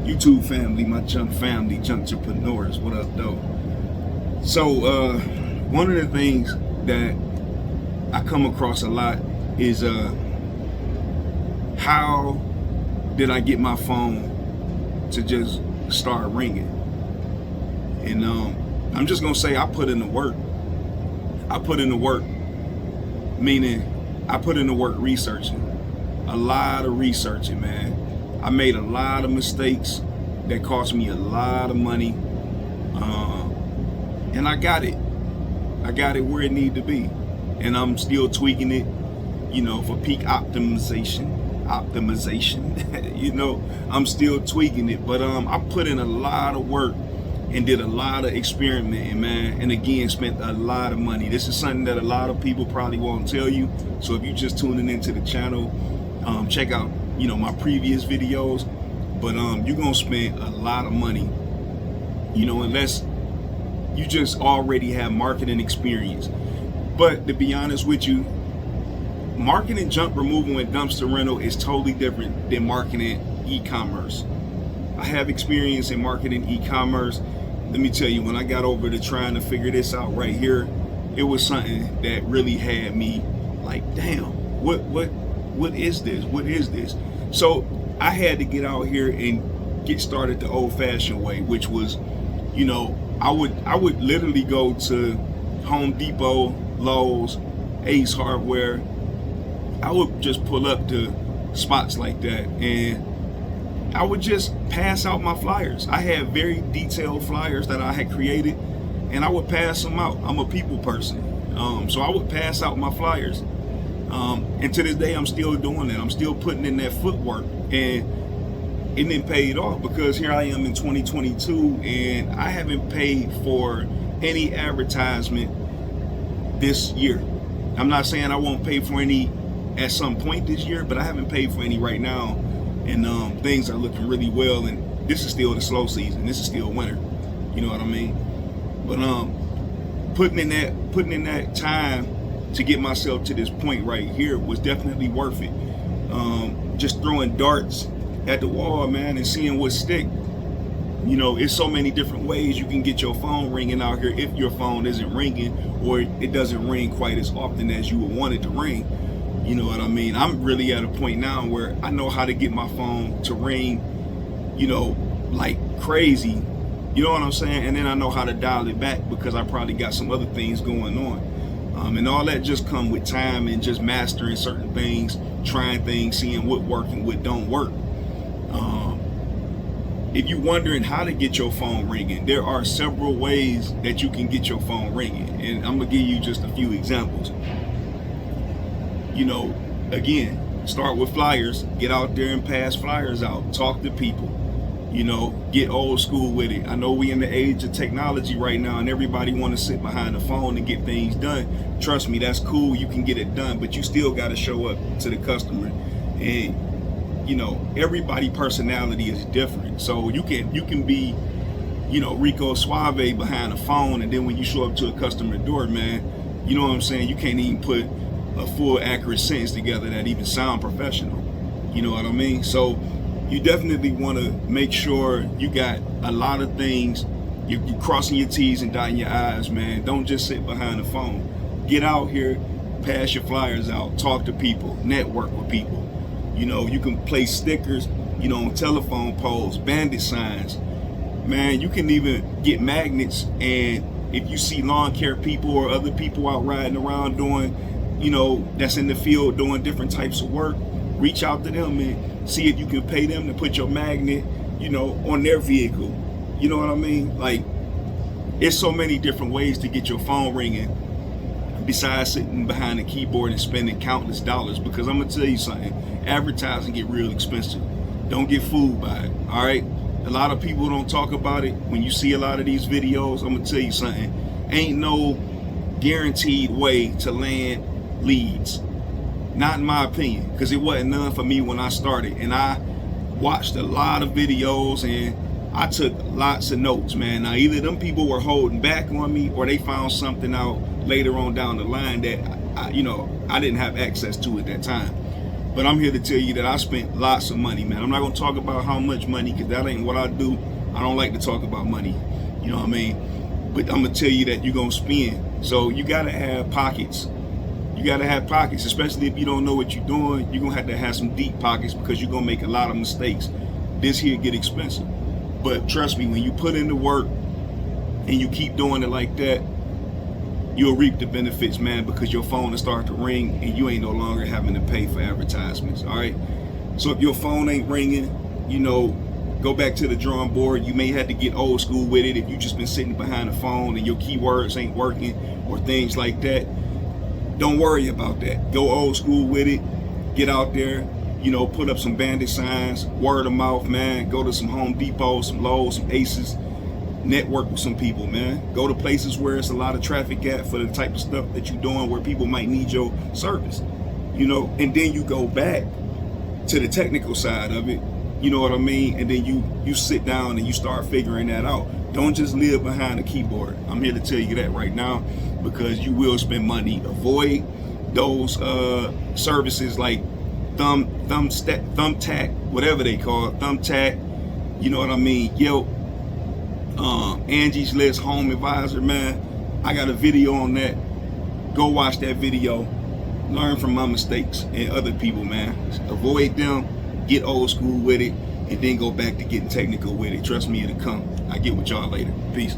YouTube family, my junk family, junk entrepreneurs. What up, though? So, one of the things that I come across a lot is how did I get my phone to just start ringing? And I'm just gonna say I put in the work. I put in the work, meaning I put in the work researching. A lot of researching, man. I made a lot of mistakes that cost me a lot of money, and I got it. I got it where it needed to be, and I'm still tweaking it, for peak optimization. I'm still tweaking it, but I put in a lot of work and did a lot of experimenting, man, and again spent a lot of money. This is something that a lot of people probably won't tell you. So if you're just tuning into the channel, check out my previous videos, but you're gonna spend a lot of money, unless you just already have marketing experience. But to be honest with you, marketing junk removal and dumpster rental is totally different than marketing e-commerce. I have experience in marketing e-commerce. Let me tell you, when I got over to trying to figure this out right here, it was something that really had me like, damn, what is this? What is this? So I had to get out here and get started the old-fashioned way, which was, I would literally go to Home Depot, Lowe's, Ace Hardware. I would just pull up to spots like that, and I would just pass out my flyers. I had very detailed flyers that I had created, and I would pass them out. I'm a people person, so I would pass out my flyers. And to this day, I'm still doing that. I'm still putting in that footwork, and it didn't pay it off, because here I am in 2022, and I haven't paid for any advertisement this year. I'm not saying I won't pay for any at some point this year, but I haven't paid for any right now, and things are looking really well. And this is still the slow season. This is still winter. You know what I mean? But putting in that time to get myself to this point right here was definitely worth it. Just throwing darts at the wall, man, and seeing what stick. It's so many different ways you can get your phone ringing out here if your phone isn't ringing, or it doesn't ring quite as often as you would want it to ring. You know what I mean? I'm really at a point now where I know how to get my phone to ring, like crazy. You know what I'm saying? And then I know how to dial it back, because I probably got some other things going on. And all that just come with time and just mastering certain things, trying things, seeing what work and what don't work. If you're wondering how to get your phone ringing, there are several ways that you can get your phone ringing. And I'm going to give you just a few examples. Again, start with flyers. Get out there and pass flyers out. Talk to people. Get old school with it. I know we in the age of technology right now, and everybody want to sit behind the phone and get things done. Trust me, that's cool. You can get it done, but you still got to show up to the customer. And everybody personality is different. So you can be, Rico Suave behind the phone, and then when you show up to a customer door, man, you know what I'm saying? You can't even put a full accurate sentence together that even sound professional. You know what I mean? So you definitely want to make sure you got a lot of things. You're crossing your T's and dotting your I's, man. Don't just sit behind the phone. Get out here, pass your flyers out, talk to people, network with people. You can place stickers, on telephone poles, bandit signs. Man, you can even get magnets, and if you see lawn care people or other people out riding around doing, that's in the field doing different types of work, reach out to them and see if you can pay them to put your magnet, on their vehicle. You know what I mean? Like, it's so many different ways to get your phone ringing besides sitting behind the keyboard and spending countless dollars, because I'm gonna tell you something, advertising get real expensive. Don't get fooled by it, all right? A lot of people don't talk about it. When you see a lot of these videos, I'm gonna tell you something, ain't no guaranteed way to land leads. Not in my opinion, because it wasn't none for me when I started. And I watched a lot of videos and I took lots of notes, man. Now, either them people were holding back on me, or they found something out later on down the line that I didn't have access to at that time. But I'm here to tell you that I spent lots of money, man. I'm not gonna talk about how much money, because that ain't what I do. I don't like to talk about money, you know what I mean? But I'm gonna tell you that you're gonna spend. So you gotta have pockets. You gotta have pockets, especially if you don't know what you're doing. You're gonna have some deep pockets, because you're gonna make a lot of mistakes. This here get expensive. But trust me, when you put in the work and you keep doing it like that, you'll reap the benefits, man, because your phone will start to ring and you ain't no longer having to pay for advertisements, all right? So if your phone ain't ringing, you know, go back to the drawing board. You may have to get old school with it if you just been sitting behind the phone and your keywords ain't working or things like that. Don't worry about that. Go old school with it. Get out there, you know, put up some bandit signs, word of mouth, man. Go to some Home Depot, some Lowe's, some Aces. Network with some people, man. Go to places where it's a lot of traffic at for the type of stuff that you're doing, where people might need your service, you know. And then you go back to the technical side of it, you know what I mean? And then you sit down and you start figuring that out. Don't just live behind a keyboard. I'm here to tell you that right now, because you will spend money. Avoid those services like Thumbtack, whatever they call it, Thumbtack, you know what I mean, Yelp, Angie's List, Home Advisor, man. I got a video on that. Go watch that video. Learn from my mistakes and other people, man. Avoid them, get old school with it, and then go back to getting technical with it. Trust me, it'll come. I get with y'all later. Peace.